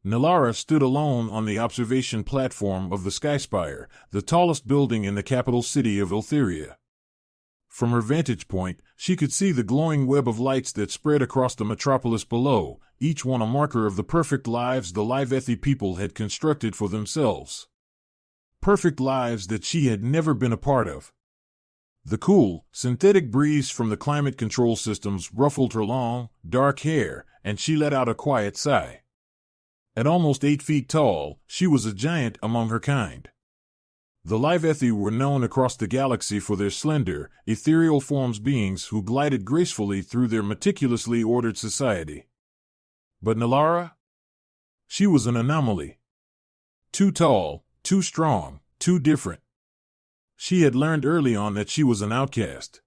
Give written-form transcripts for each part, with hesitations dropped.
Nalara stood alone on the observation platform of the Skyspire, the tallest building in the capital city of Eltheria. From her vantage point, she could see the glowing web of lights that spread across the metropolis below, each one a marker of the perfect lives the Livethi people had constructed for themselves. Perfect lives that she had never been a part of. The cool, synthetic breeze from the climate control systems ruffled her long, dark hair, and she let out a quiet sigh. At almost 8 feet tall, she was a giant among her kind. The Livethi were known across the galaxy for their slender, ethereal forms, beings who glided gracefully through their meticulously ordered society. But Nalara? She was an anomaly. Too tall, too strong, too different. She had learned early on that she was an outcast.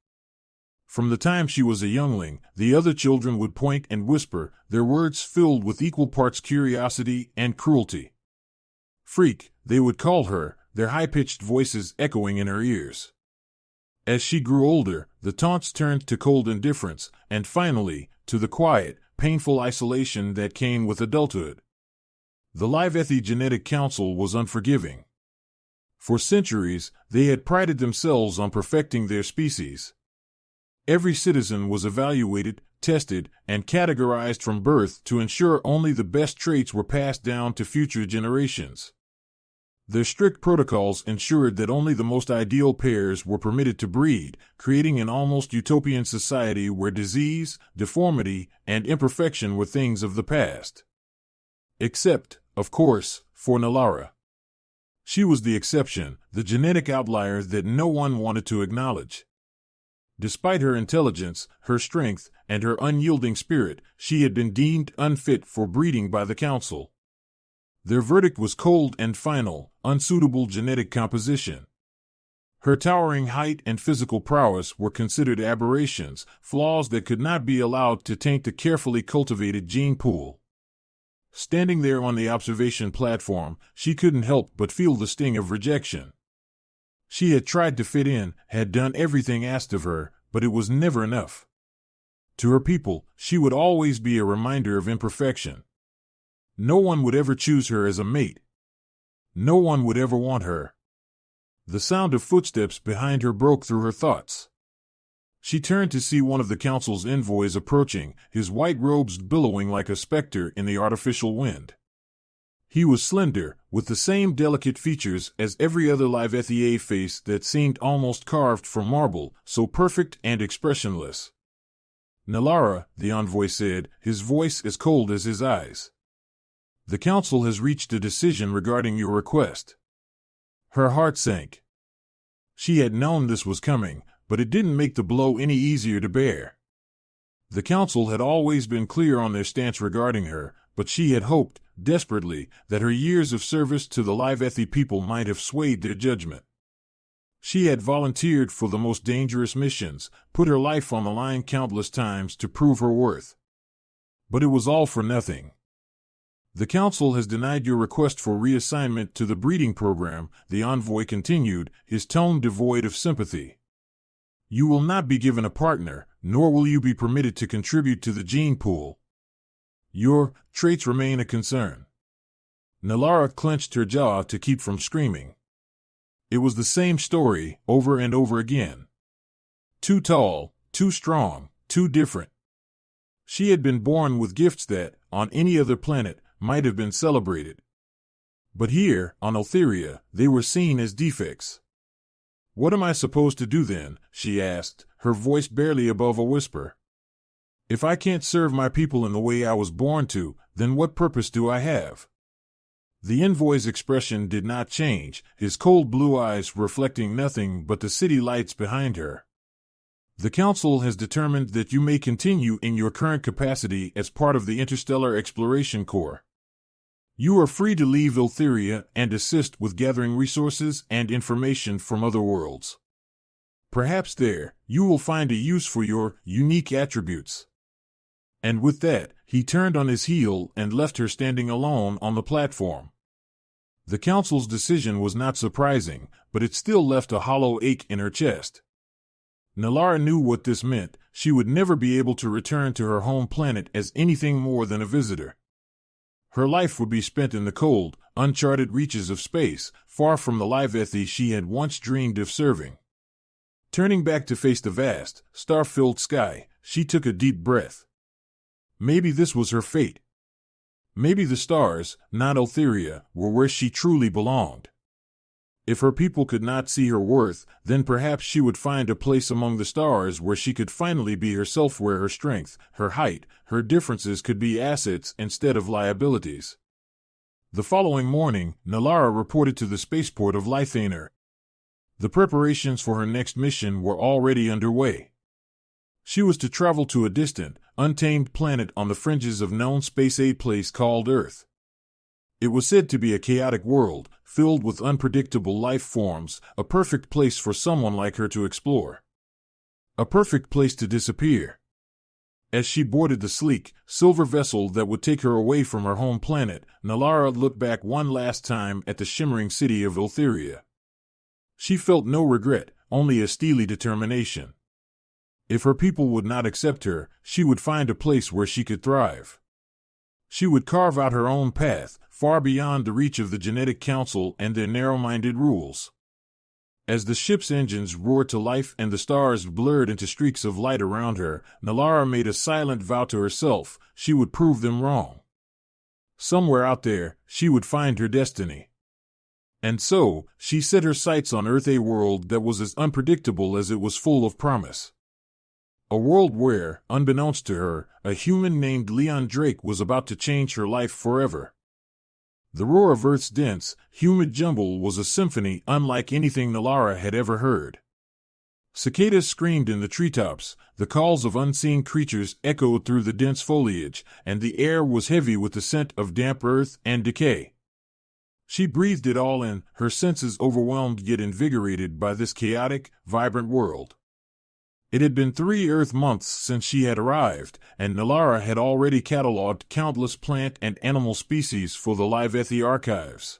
From the time she was a youngling, the other children would point and whisper, their words filled with equal parts curiosity and cruelty. Freak, they would call her, their high-pitched voices echoing in her ears. As she grew older, the taunts turned to cold indifference, and finally, to the quiet, painful isolation that came with adulthood. The Livethi Genetic Council was unforgiving. For centuries, they had prided themselves on perfecting their species. Every citizen was evaluated, tested, and categorized from birth to ensure only the best traits were passed down to future generations. Their strict protocols ensured that only the most ideal pairs were permitted to breed, creating an almost utopian society where disease, deformity, and imperfection were things of the past. Except, of course, for Nalara. She was the exception, the genetic outlier that no one wanted to acknowledge. Despite her intelligence, her strength, and her unyielding spirit, she had been deemed unfit for breeding by the Council. Their verdict was cold and final, unsuitable genetic composition. Her towering height and physical prowess were considered aberrations, flaws that could not be allowed to taint the carefully cultivated gene pool. Standing there on the observation platform, she couldn't help but feel the sting of rejection. She had tried to fit in, had done everything asked of her, but it was never enough. To her people, she would always be a reminder of imperfection. No one would ever choose her as a mate. No one would ever want her. The sound of footsteps behind her broke through her thoughts. She turned to see one of the council's envoys approaching, his white robes billowing like a specter in the artificial wind. He was slender, with the same delicate features as every other Livethi face that seemed almost carved from marble, so perfect and expressionless. Nalara, the envoy said, his voice as cold as his eyes. The council has reached a decision regarding your request. Her heart sank. She had known this was coming, but it didn't make the blow any easier to bear. The council had always been clear on their stance regarding her, but she had hoped, desperately, that her years of service to the Livethi people might have swayed their judgment. She had volunteered for the most dangerous missions, put her life on the line countless times to prove her worth. But it was all for nothing. The Council has denied your request for reassignment to the breeding program, the envoy continued, his tone devoid of sympathy. You will not be given a partner, nor will you be permitted to contribute to the gene pool. Your traits remain a concern. Nalara clenched her jaw to keep from screaming. It was the same story, over and over again. Too tall, too strong, too different. She had been born with gifts that, on any other planet, might have been celebrated. But here, on Eltheria, they were seen as defects. What am I supposed to do then? She asked, her voice barely above a whisper. If I can't serve my people in the way I was born to, then what purpose do I have? The envoy's expression did not change, his cold blue eyes reflecting nothing but the city lights behind her. The Council has determined that you may continue in your current capacity as part of the Interstellar Exploration Corps. You are free to leave Eltheria and assist with gathering resources and information from other worlds. Perhaps there, you will find a use for your unique attributes. And with that, he turned on his heel and left her standing alone on the platform. The Council's decision was not surprising, but it still left a hollow ache in her chest. Nalara knew what this meant. She would never be able to return to her home planet as anything more than a visitor. Her life would be spent in the cold, uncharted reaches of space, far from the live Ethy she had once dreamed of serving. Turning back to face the vast, star-filled sky, she took a deep breath. Maybe this was her fate. Maybe the stars, not Eltheria, were where she truly belonged. If her people could not see her worth, then perhaps she would find a place among the stars where she could finally be herself, where her strength, her height, her differences could be assets instead of liabilities. The following morning, Nalara reported to the spaceport of Lythaner. The preparations for her next mission were already underway. She was to travel to a distant, untamed planet on the fringes of known space-age place called Earth. It was said to be a chaotic world, filled with unpredictable life forms, a perfect place for someone like her to explore. A perfect place to disappear. As she boarded the sleek, silver vessel that would take her away from her home planet, Nalara looked back one last time at the shimmering city of Eltheria. She felt no regret, only a steely determination. If her people would not accept her, she would find a place where she could thrive. She would carve out her own path, far beyond the reach of the Genetic Council and their narrow-minded rules. As the ship's engines roared to life and the stars blurred into streaks of light around her, Nalara made a silent vow to herself: she would prove them wrong. Somewhere out there, she would find her destiny. And so, she set her sights on Earth, a world that was as unpredictable as it was full of promise. A world where, unbeknownst to her, a human named Leon Drake was about to change her life forever. The roar of Earth's dense, humid jumble was a symphony unlike anything Nalara had ever heard. Cicadas screamed in the treetops, the calls of unseen creatures echoed through the dense foliage, and the air was heavy with the scent of damp earth and decay. She breathed it all in, her senses overwhelmed yet invigorated by this chaotic, vibrant world. It had been 3 Earth months since she had arrived, and Nalara had already catalogued countless plant and animal species for the Live Ethy archives.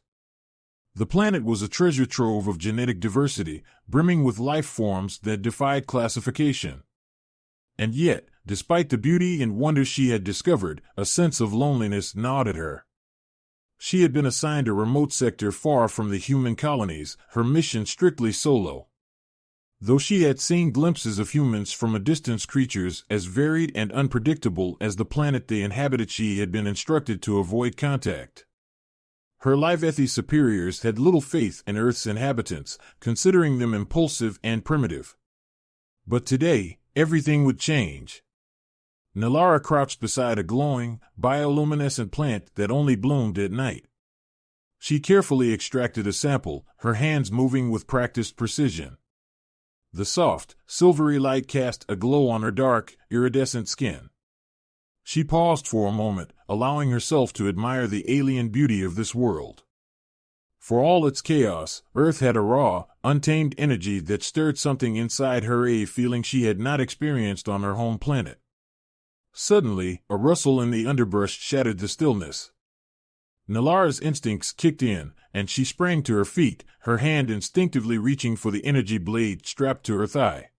The planet was a treasure trove of genetic diversity, brimming with life forms that defied classification. And yet, despite the beauty and wonder she had discovered, a sense of loneliness gnawed at her. She had been assigned a remote sector far from the human colonies, her mission strictly solo. Though she had seen glimpses of humans from a distance, creatures as varied and unpredictable as the planet they inhabited, she had been instructed to avoid contact. Her Live Ethy superiors had little faith in Earth's inhabitants, considering them impulsive and primitive. But today, everything would change. Nalara crouched beside a glowing, bioluminescent plant that only bloomed at night. She carefully extracted a sample, her hands moving with practiced precision. The soft, silvery light cast a glow on her dark, iridescent skin. She paused for a moment, allowing herself to admire the alien beauty of this world. For all its chaos, Earth had a raw, untamed energy that stirred something inside her, a feeling she had not experienced on her home planet. Suddenly, a rustle in the underbrush shattered the stillness. Nalara's instincts kicked in, and she sprang to her feet, her hand instinctively reaching for the energy blade strapped to her thigh.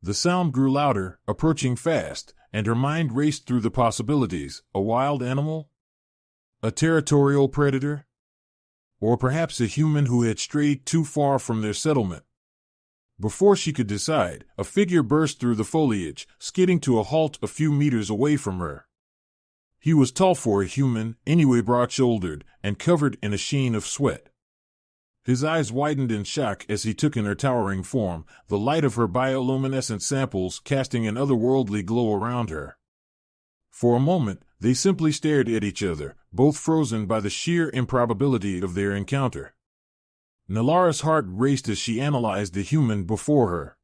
The sound grew louder, approaching fast, and her mind raced through the possibilities: a wild animal? A territorial predator? Or perhaps a human who had strayed too far from their settlement? Before she could decide, a figure burst through the foliage, skidding to a halt a few meters away from her. He was tall for a human, anyway, broad-shouldered, and covered in a sheen of sweat. His eyes widened in shock as he took in her towering form, the light of her bioluminescent samples casting an otherworldly glow around her. For a moment, they simply stared at each other, both frozen by the sheer improbability of their encounter. Nalara's heart raced as she analyzed the human before her.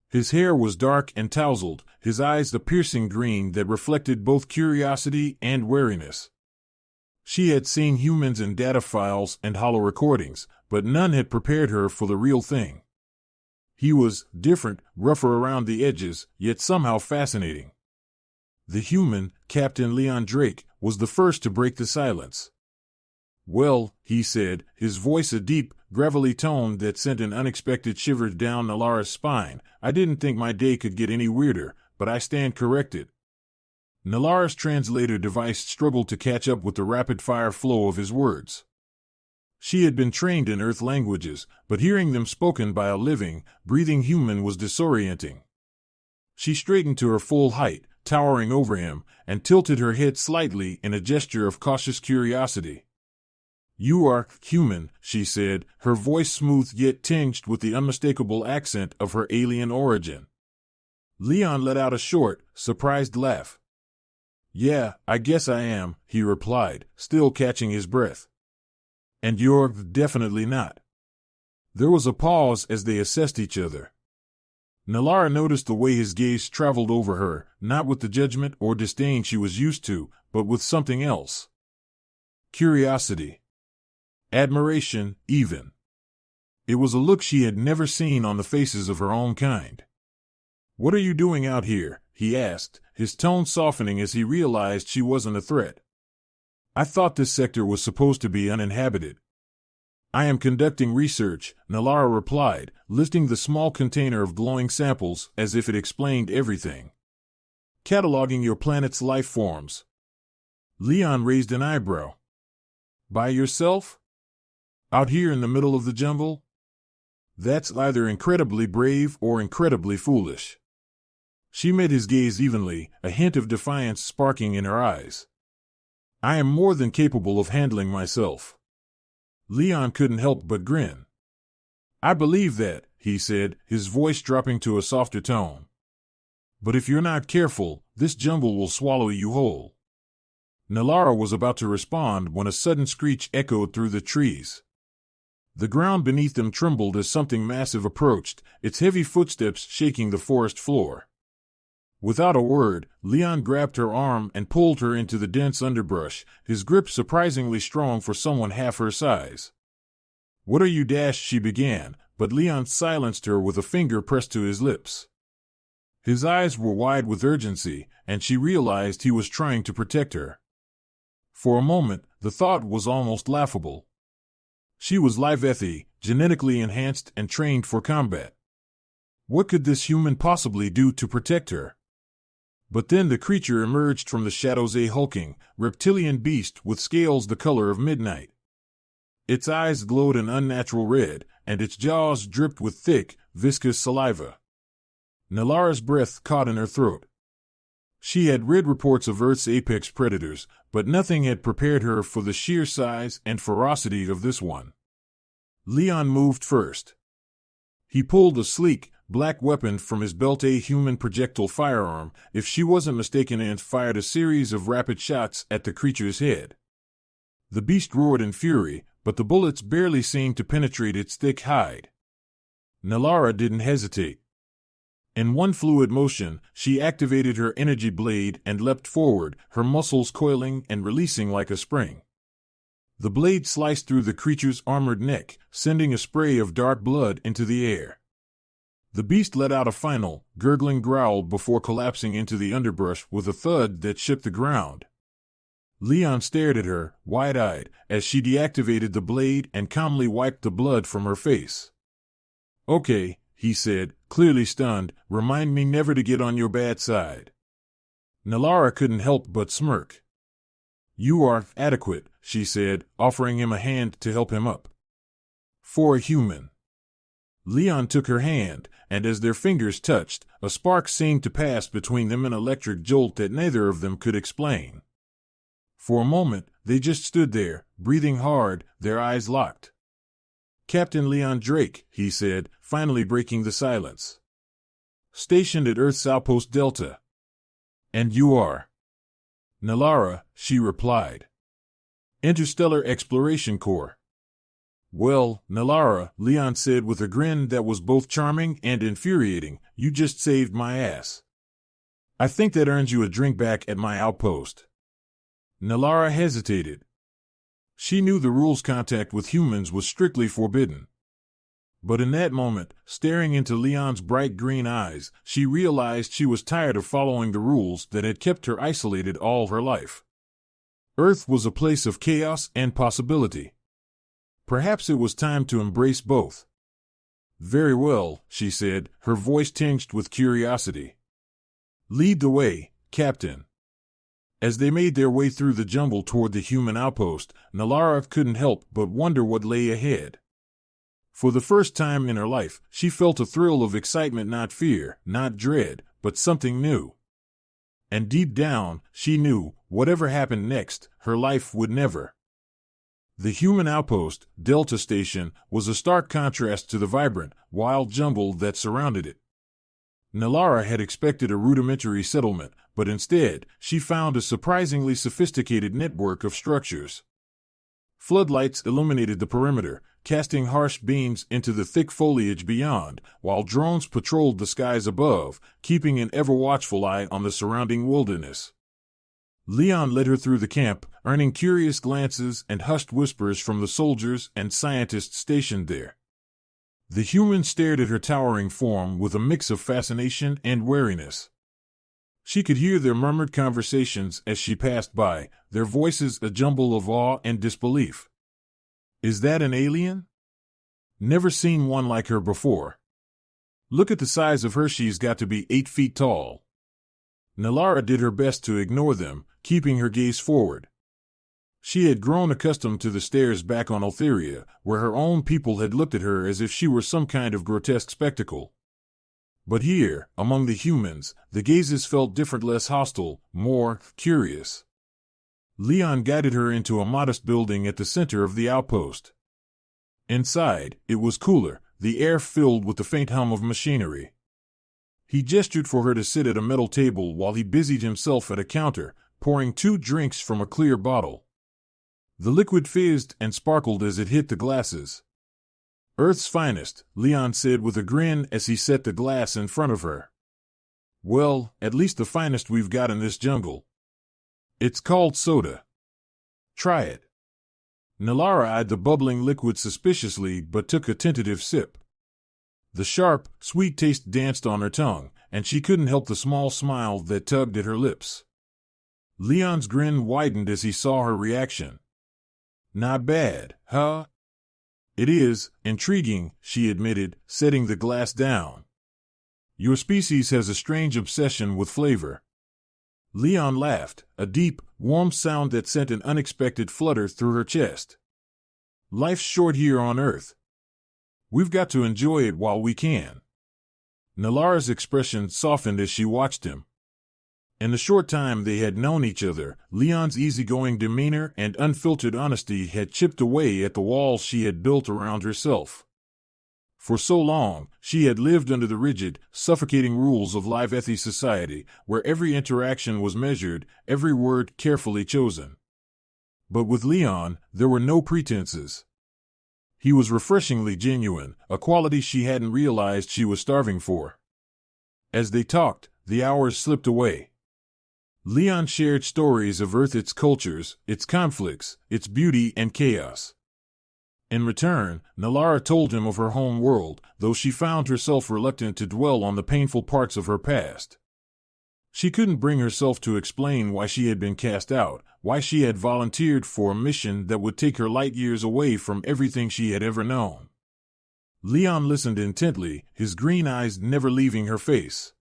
His hair was dark and tousled, his eyes the piercing green that reflected both curiosity and wariness. She had seen humans in data files and hollow recordings, but none had prepared her for the real thing. He was different, rougher around the edges, yet somehow fascinating. The human, Captain Leon Drake, was the first to break the silence. "Well," he said, his voice a deep, gravelly tone that sent an unexpected shiver down Nalara's spine, "I didn't think my day could get any weirder, but I stand corrected." Nalara's translator device struggled to catch up with the rapid-fire flow of his words. She had been trained in Earth languages, but hearing them spoken by a living, breathing human was disorienting. She straightened to her full height, towering over him, and tilted her head slightly in a gesture of cautious curiosity. "You are human," she said, her voice smooth yet tinged with the unmistakable accent of her alien origin. Leon let out a short, surprised laugh. "Yeah, I guess I am," he replied, still catching his breath. "And you're definitely not." There was a pause as they assessed each other. Nalara noticed the way his gaze traveled over her, not with the judgment or disdain she was used to, but with something else. Curiosity. Admiration, even. It was a look she had never seen on the faces of her own kind. "What are you doing out here?" he asked, his tone softening as he realized she wasn't a threat. "I thought this sector was supposed to be uninhabited." "I am conducting research," Nalara replied, lifting the small container of glowing samples as if it explained everything. "Cataloging your planet's life forms." Leon raised an eyebrow. "By yourself? Out here in the middle of the jungle?" "That's either incredibly brave or incredibly foolish." She met his gaze evenly, a hint of defiance sparking in her eyes. "I am more than capable of handling myself." Leon couldn't help but grin. "I believe that," he said, his voice dropping to a softer tone. "But if you're not careful, this jungle will swallow you whole." Nalara was about to respond when a sudden screech echoed through the trees. The ground beneath them trembled as something massive approached, its heavy footsteps shaking the forest floor. Without a word, Leon grabbed her arm and pulled her into the dense underbrush, his grip surprisingly strong for someone half her size. "What are you she began, but Leon silenced her with a finger pressed to his lips. His eyes were wide with urgency, and she realized he was trying to protect her. For a moment, the thought was almost laughable. She was Livethi, genetically enhanced and trained for combat. What could this human possibly do to protect her? But then the creature emerged from the shadows, a hulking, reptilian beast with scales the color of midnight. Its eyes glowed an unnatural red, and its jaws dripped with thick, viscous saliva. Nalara's breath caught in her throat. She had read reports of Earth's apex predators, but nothing had prepared her for the sheer size and ferocity of this one. Leon moved first. He pulled a sleek, black weapon from his belt, a human projectile firearm, if she wasn't mistaken, and fired a series of rapid shots at the creature's head. The beast roared in fury, but the bullets barely seemed to penetrate its thick hide. Nalara didn't hesitate. In one fluid motion, she activated her energy blade and leapt forward, her muscles coiling and releasing like a spring. The blade sliced through the creature's armored neck, sending a spray of dark blood into the air. The beast let out a final, gurgling growl before collapsing into the underbrush with a thud that shook the ground. Leon stared at her, wide-eyed, as she deactivated the blade and calmly wiped the blood from her face. "Okay," he said, clearly stunned, "remind me never to get on your bad side." Nalara couldn't help but smirk. "You are adequate," she said, offering him a hand to help him up. "For a human." Leon took her hand, and as their fingers touched, a spark seemed to pass between them, an electric jolt that neither of them could explain. For a moment, they just stood there, breathing hard, their eyes locked. "Captain Leon Drake," he said, finally breaking the silence. "Stationed at Earth's Outpost Delta." "And you are?" "Nalara," she replied. "Interstellar Exploration Corps." "Well, Nalara," Leon said with a grin that was both charming and infuriating, "you just saved my ass. I think that earns you a drink back at my outpost." Nalara hesitated. She knew the rules contact with humans was strictly forbidden. But in that moment, staring into Leon's bright green eyes, she realized she was tired of following the rules that had kept her isolated all her life. Earth was a place of chaos and possibility. Perhaps it was time to embrace both. "Very well," she said, her voice tinged with curiosity. "Lead the way, Captain." As they made their way through the jungle toward the human outpost, Nalara couldn't help but wonder what lay ahead. For the first time in her life, she felt a thrill of excitement, not fear, not dread, but something new. And deep down, she knew, whatever happened next, her life would never. The human outpost, Delta Station, was a stark contrast to the vibrant, wild jungle that surrounded it. Nalara had expected a rudimentary settlement, but instead, she found a surprisingly sophisticated network of structures. Floodlights illuminated the perimeter, casting harsh beams into the thick foliage beyond, while drones patrolled the skies above, keeping an ever-watchful eye on the surrounding wilderness. Leon led her through the camp, earning curious glances and hushed whispers from the soldiers and scientists stationed there. The human stared at her towering form with a mix of fascination and wariness. She could hear their murmured conversations as she passed by, their voices a jumble of awe and disbelief. Is that an alien? Never seen one like her before. Look at the size of her, she's got to be 8 feet tall. Nalara did her best to ignore them, keeping her gaze forward. She had grown accustomed to the stares back on Eltheria, where her own people had looked at her as if she were some kind of grotesque spectacle. But here, among the humans, the gazes felt different, less hostile, more curious. Leon guided her into a modest building at the center of the outpost. Inside, it was cooler, the air filled with the faint hum of machinery. He gestured for her to sit at a metal table while he busied himself at a counter, pouring 2 drinks from a clear bottle. The liquid fizzed and sparkled as it hit the glasses. Earth's finest, Leon said with a grin as he set the glass in front of her. Well, at least the finest we've got in this jungle. It's called soda. Try it. Nalara eyed the bubbling liquid suspiciously but took a tentative sip. The sharp, sweet taste danced on her tongue, and she couldn't help the small smile that tugged at her lips. Leon's grin widened as he saw her reaction. Not bad, huh? It is intriguing, she admitted, setting the glass down. Your species has a strange obsession with flavor. Leon laughed, a deep, warm sound that sent an unexpected flutter through her chest. Life's short here on Earth. We've got to enjoy it while we can. Nalara's expression softened as she watched him. In the short time they had known each other, Leon's easygoing demeanor and unfiltered honesty had chipped away at the walls she had built around herself. For so long, she had lived under the rigid, suffocating rules of live ethy society, where every interaction was measured, every word carefully chosen. But with Leon, there were no pretenses. He was refreshingly genuine, a quality she hadn't realized she was starving for. As they talked, the hours slipped away. Leon shared stories of Earth, its cultures, its conflicts, its beauty and chaos. In return, Nalara told him of her home world, though she found herself reluctant to dwell on the painful parts of her past. She couldn't bring herself to explain why she had been cast out, why she had volunteered for a mission that would take her light years away from everything she had ever known. Leon listened intently, his green eyes never leaving her face.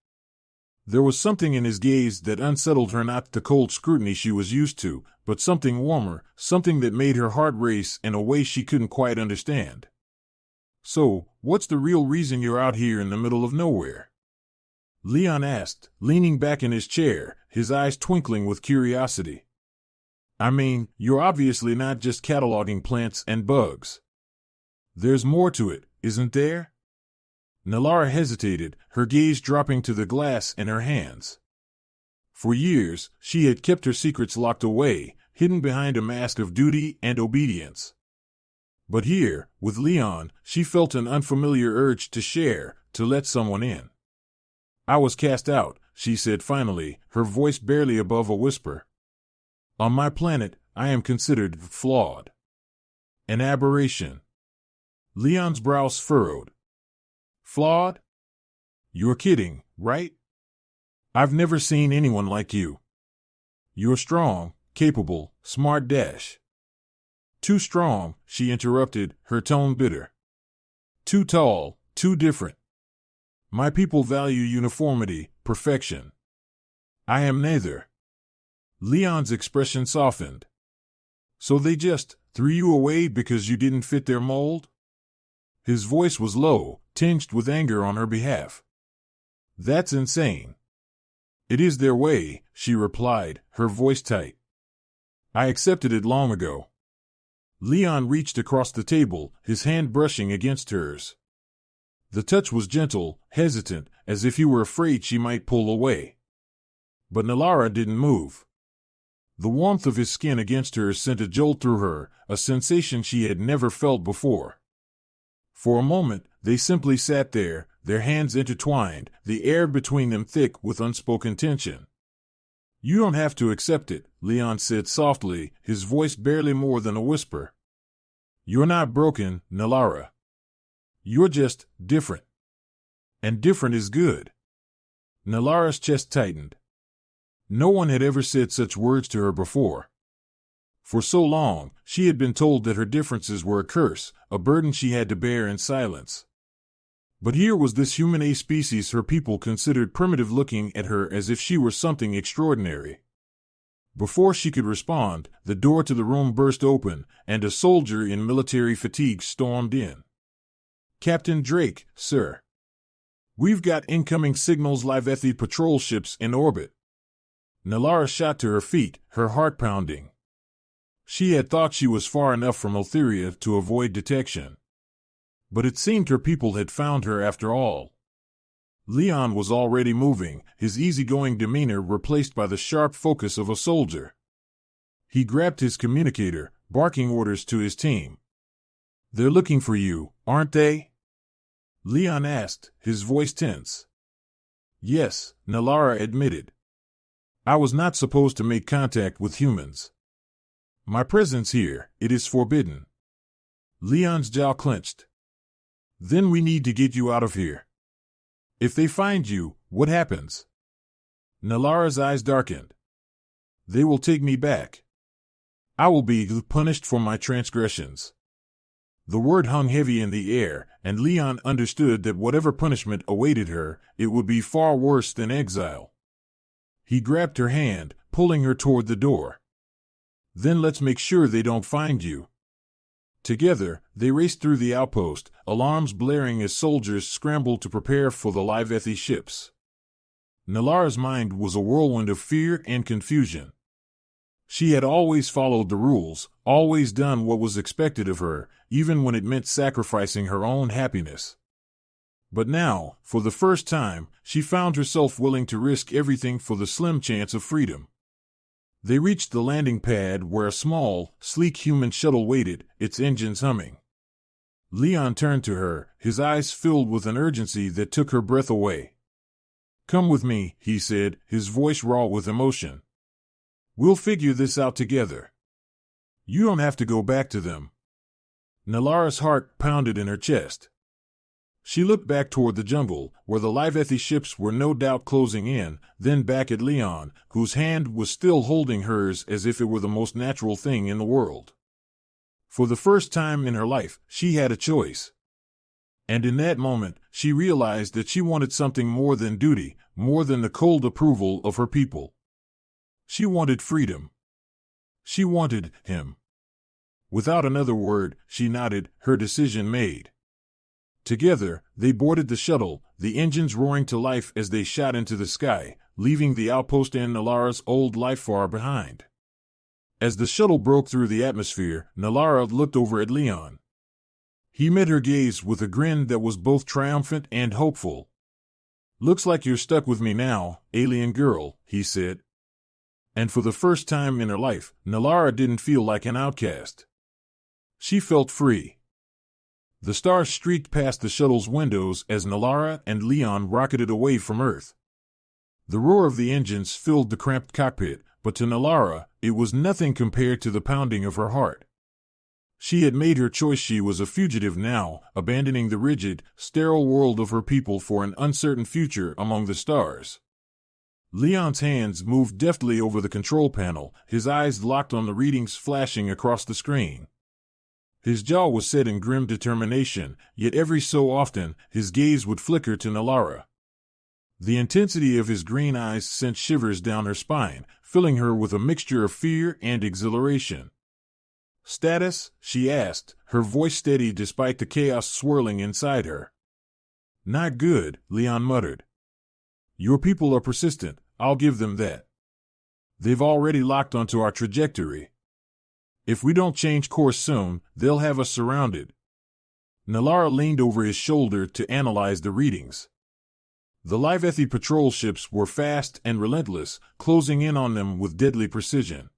There was something in his gaze that unsettled her, not the cold scrutiny she was used to, but something warmer, something that made her heart race in a way she couldn't quite understand. So, what's the real reason you're out here in the middle of nowhere? Leon asked, leaning back in his chair, his eyes twinkling with curiosity. I mean, you're obviously not just cataloging plants and bugs. There's more to it, isn't there? Nalara hesitated, her gaze dropping to the glass in her hands. For years, she had kept her secrets locked away, hidden behind a mask of duty and obedience. But here, with Leon, she felt an unfamiliar urge to share, to let someone in. I was cast out, she said finally, her voice barely above a whisper. On my planet, I am considered flawed. An aberration. Leon's brows furrowed. Flawed? You're kidding, right? I've never seen anyone like you. You're strong, capable, smart dash. Too strong, she interrupted, her tone bitter. Too tall, too different. My people value uniformity, perfection. I am neither. Leon's expression softened. So they just threw you away because you didn't fit their mold? His voice was low, tinged with anger on her behalf. That's insane. It is their way, she replied, her voice tight. I accepted it long ago. Leon reached across the table, his hand brushing against hers. The touch was gentle, hesitant, as if he were afraid she might pull away. But Nalara didn't move. The warmth of his skin against hers sent a jolt through her, a sensation she had never felt before. For a moment, they simply sat there, their hands intertwined, the air between them thick with unspoken tension. You don't have to accept it, Leon said softly, his voice barely more than a whisper. You're not broken, Nalara. You're just different. And different is good. Nalara's chest tightened. No one had ever said such words to her before. For so long, she had been told that her differences were a curse, a burden she had to bear in silence. But here was this human species her people considered primitive looking at her as if she were something extraordinary. Before she could respond, the door to the room burst open, and a soldier in military fatigue stormed in. Captain Drake, sir. We've got incoming signals Livethi patrol ships in orbit. Nalara shot to her feet, her heart pounding. She had thought she was far enough from Eltheria to avoid detection. But it seemed her people had found her after all. Leon was already moving, his easygoing demeanor replaced by the sharp focus of a soldier. He grabbed his communicator, barking orders to his team. They're looking for you, aren't they? Leon asked, his voice tense. Yes, Nalara admitted. I was not supposed to make contact with humans. My presence here, it is forbidden. Leon's jaw clenched. Then we need to get you out of here. If they find you, what happens? Nalara's eyes darkened. They will take me back. I will be punished for my transgressions. The word hung heavy in the air, and Leon understood that whatever punishment awaited her, it would be far worse than exile. He grabbed her hand, pulling her toward the door. Then let's make sure they don't find you. Together, they raced through the outpost, alarms blaring as soldiers scrambled to prepare for the Livethi ships. Nalara's mind was a whirlwind of fear and confusion. She had always followed the rules, always done what was expected of her, even when it meant sacrificing her own happiness. But now, for the first time, she found herself willing to risk everything for the slim chance of freedom. They reached the landing pad where a small, sleek human shuttle waited, its engines humming. Leon turned to her, his eyes filled with an urgency that took her breath away. Come with me, he said, his voice raw with emotion. We'll figure this out together. You don't have to go back to them. Nalara's heart pounded in her chest. She looked back toward the jungle, where the Livethi ships were no doubt closing in, then back at Leon, whose hand was still holding hers as if it were the most natural thing in the world. For the first time in her life, she had a choice. And in that moment, she realized that she wanted something more than duty, more than the cold approval of her people. She wanted freedom. She wanted him. Without another word, she nodded, her decision made. Together, they boarded the shuttle, the engines roaring to life as they shot into the sky, leaving the outpost and Nalara's old life far behind. As the shuttle broke through the atmosphere, Nalara looked over at Leon. He met her gaze with a grin that was both triumphant and hopeful. Looks like you're stuck with me now, alien girl, he said. And for the first time in her life, Nalara didn't feel like an outcast. She felt free. The stars streaked past the shuttle's windows as Nalara and Leon rocketed away from Earth. The roar of the engines filled the cramped cockpit, but to Nalara, it was nothing compared to the pounding of her heart. She had made her choice. She was a fugitive now, abandoning the rigid, sterile world of her people for an uncertain future among the stars. Leon's hands moved deftly over the control panel, his eyes locked on the readings flashing across the screen. His jaw was set in grim determination, yet every so often, his gaze would flicker to Nalara. The intensity of his green eyes sent shivers down her spine, filling her with a mixture of fear and exhilaration. "Status?" she asked, her voice steady despite the chaos swirling inside her. "Not good," Leon muttered. "Your people are persistent, I'll give them that. They've already locked onto our trajectory. If we don't change course soon, they'll have us surrounded." Nalara leaned over his shoulder to analyze the readings. The Livethi patrol ships were fast and relentless, closing in on them with deadly precision.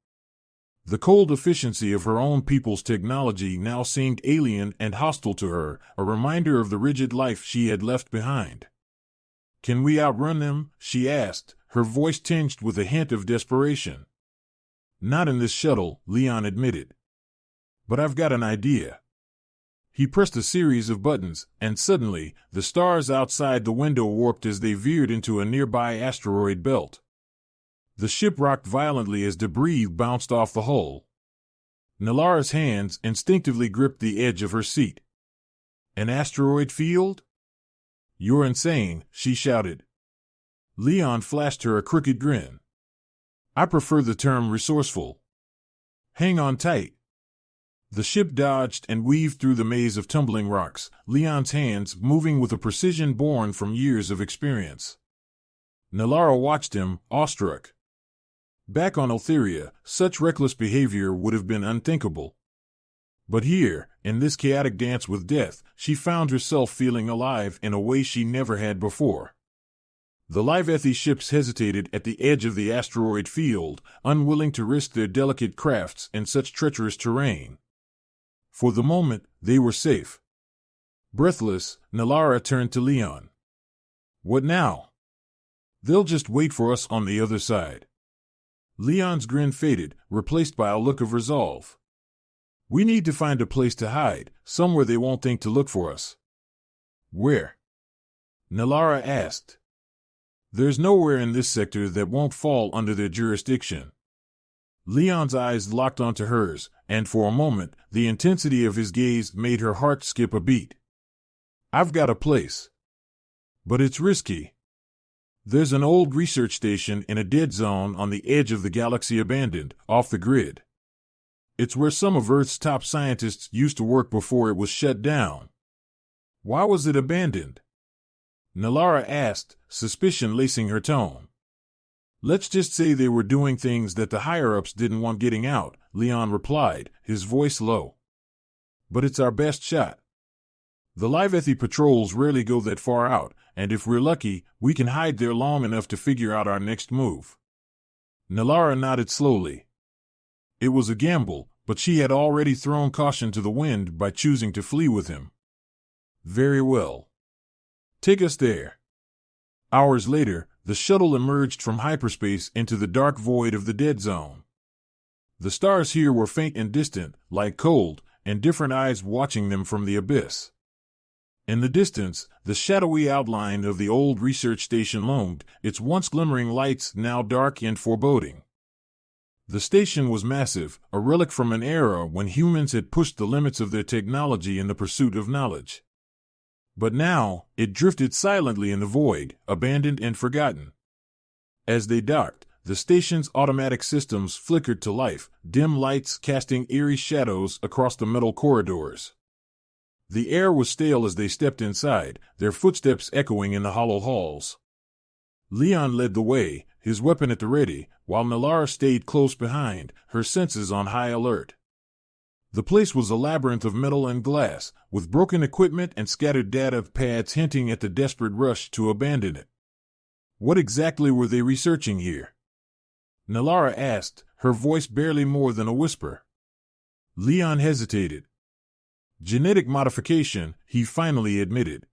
The cold efficiency of her own people's technology now seemed alien and hostile to her, a reminder of the rigid life she had left behind. "Can we outrun them?" she asked, her voice tinged with a hint of desperation. "Not in this shuttle," Leon admitted. "But I've got an idea." He pressed a series of buttons, and suddenly, the stars outside the window warped as they veered into a nearby asteroid belt. The ship rocked violently as debris bounced off the hull. Nalara's hands instinctively gripped the edge of her seat. "An asteroid field?" "You're insane," she shouted. Leon flashed her a crooked grin. "I prefer the term resourceful. Hang on tight." The ship dodged and weaved through the maze of tumbling rocks, Leon's hands moving with a precision born from years of experience. Nalara watched him, awestruck. Back on Eltheria, such reckless behavior would have been unthinkable. But here, in this chaotic dance with death, she found herself feeling alive in a way she never had before. The Livethi ships hesitated at the edge of the asteroid field, unwilling to risk their delicate crafts in such treacherous terrain. For the moment, they were safe. Breathless, Nalara turned to Leon. "What now?" "They'll just wait for us on the other side." Leon's grin faded, replaced by a look of resolve. "We need to find a place to hide, somewhere they won't think to look for us." "Where?" Nalara asked. "There's nowhere in this sector that won't fall under their jurisdiction." Leon's eyes locked onto hers, and for a moment, the intensity of his gaze made her heart skip a beat. "I've got a place. But it's risky. There's an old research station in a dead zone on the edge of the galaxy abandoned, off the grid. It's where some of Earth's top scientists used to work before it was shut down." "Why was it abandoned?" Nalara asked, suspicion lacing her tone. "Let's just say they were doing things that the higher-ups didn't want getting out," Leon replied, his voice low. "But it's our best shot. The Livethi patrols rarely go that far out, and if we're lucky, we can hide there long enough to figure out our next move." Nalara nodded slowly. It was a gamble, but she had already thrown caution to the wind by choosing to flee with him. "Very well. Take us there." Hours later, the shuttle emerged from hyperspace into the dark void of the dead zone. The stars here were faint and distant, like cold, indifferent eyes watching them from the abyss. In the distance, the shadowy outline of the old research station loomed, its once glimmering lights now dark and foreboding. The station was massive, a relic from an era when humans had pushed the limits of their technology in the pursuit of knowledge. But now, it drifted silently in the void, abandoned and forgotten. As they docked, the station's automatic systems flickered to life, dim lights casting eerie shadows across the metal corridors. The air was stale as they stepped inside, their footsteps echoing in the hollow halls. Leon led the way, his weapon at the ready, while Nalara stayed close behind, her senses on high alert. The place was a labyrinth of metal and glass, with broken equipment and scattered data pads hinting at the desperate rush to abandon it. What exactly were they researching here? Nalara asked, her voice barely more than a whisper. Leon hesitated. Genetic modification, he finally admitted.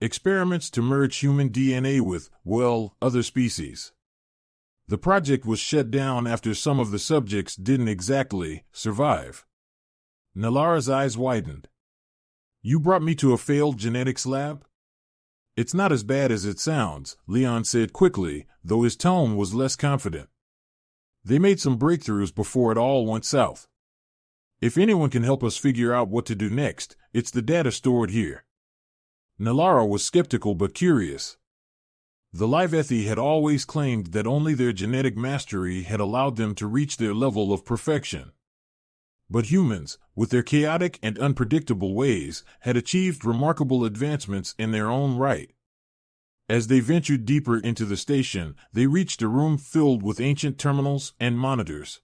Experiments to merge human DNA with, well, other species. The project was shut down after some of the subjects didn't exactly survive. Nalara's eyes widened. You brought me to a failed genetics lab? It's not as bad as it sounds, Leon said quickly, though his tone was less confident. They made some breakthroughs before it all went south. If anyone can help us figure out what to do next, it's the data stored here. Nalara was skeptical but curious. The Livethi had always claimed that only their genetic mastery had allowed them to reach their level of perfection. But humans, with their chaotic and unpredictable ways, had achieved remarkable advancements in their own right. As they ventured deeper into the station, they reached a room filled with ancient terminals and monitors.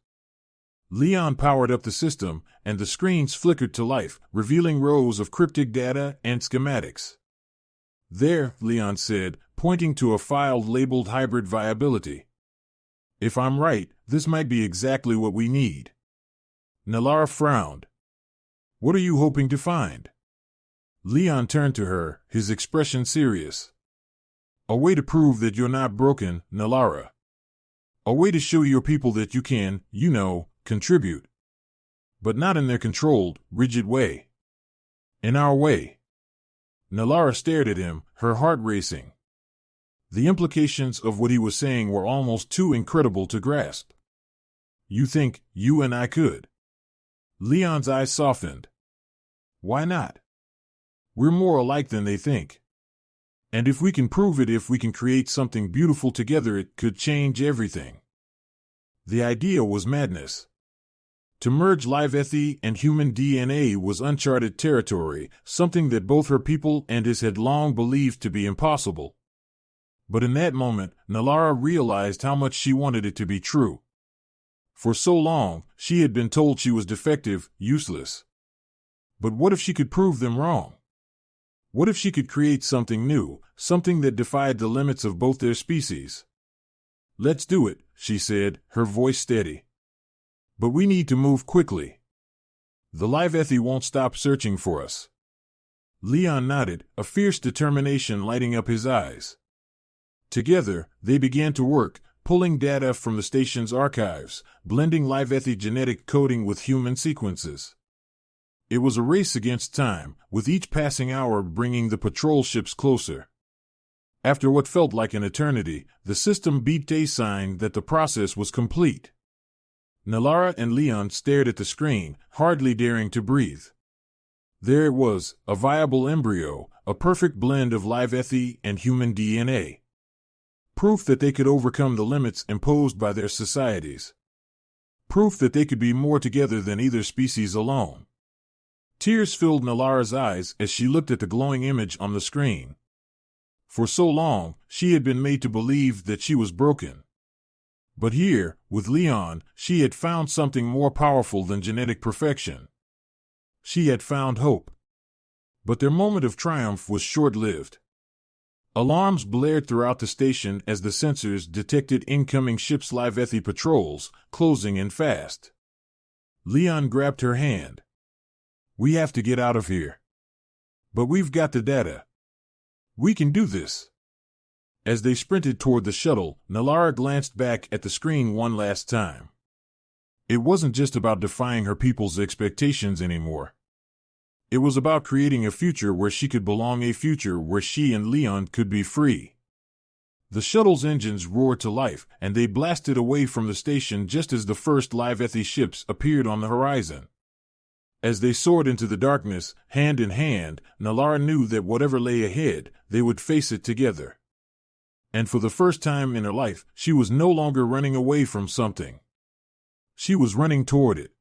Leon powered up the system, and the screens flickered to life, revealing rows of cryptic data and schematics. "There," Leon said, pointing to a file labeled Hybrid Viability. "If I'm right, this might be exactly what we need." Nalara frowned. "What are you hoping to find?" Leon turned to her, his expression serious. "A way to prove that you're not broken, Nalara. A way to show your people that you can, contribute. But not in their controlled, rigid way. In our way." Nalara stared at him, her heart racing. The implications of what he was saying were almost too incredible to grasp. "You think you and I could?" Leon's eyes softened. "Why not? We're more alike than they think. And if we can prove it, if we can create something beautiful together, it could change everything." The idea was madness. To merge Livethi and human DNA was uncharted territory, something that both her people and his had long believed to be impossible. But in that moment, Nalara realized how much she wanted it to be true. For so long, she had been told she was defective, useless. But what if she could prove them wrong? What if she could create something new, something that defied the limits of both their species? "Let's do it," she said, her voice steady. "But we need to move quickly. The Livethi won't stop searching for us." Leon nodded, a fierce determination lighting up his eyes. Together, they began to work, pulling data from the station's archives, blending Livethi genetic coding with human sequences. It was a race against time, with each passing hour bringing the patrol ships closer. After what felt like an eternity, the system beeped a sign that the process was complete. Nalara and Leon stared at the screen, hardly daring to breathe. There it was, a viable embryo, a perfect blend of Livethi and human DNA. Proof that they could overcome the limits imposed by their societies. Proof that they could be more together than either species alone. Tears filled Nalara's eyes as she looked at the glowing image on the screen. For so long, she had been made to believe that she was broken. But here, with Leon, she had found something more powerful than genetic perfection. She had found hope. But their moment of triumph was short-lived. Alarms blared throughout the station as the sensors detected incoming ships' Livethi patrols, closing in fast. Leon grabbed her hand. "We have to get out of here. But we've got the data. We can do this." As they sprinted toward the shuttle, Nalara glanced back at the screen one last time. It wasn't just about defying her people's expectations anymore. It was about creating a future where she could belong, a future where she and Leon could be free. The shuttle's engines roared to life, and they blasted away from the station just as the first Livethi ships appeared on the horizon. As they soared into the darkness, hand in hand, Nalara knew that whatever lay ahead, they would face it together. And for the first time in her life, she was no longer running away from something. She was running toward it.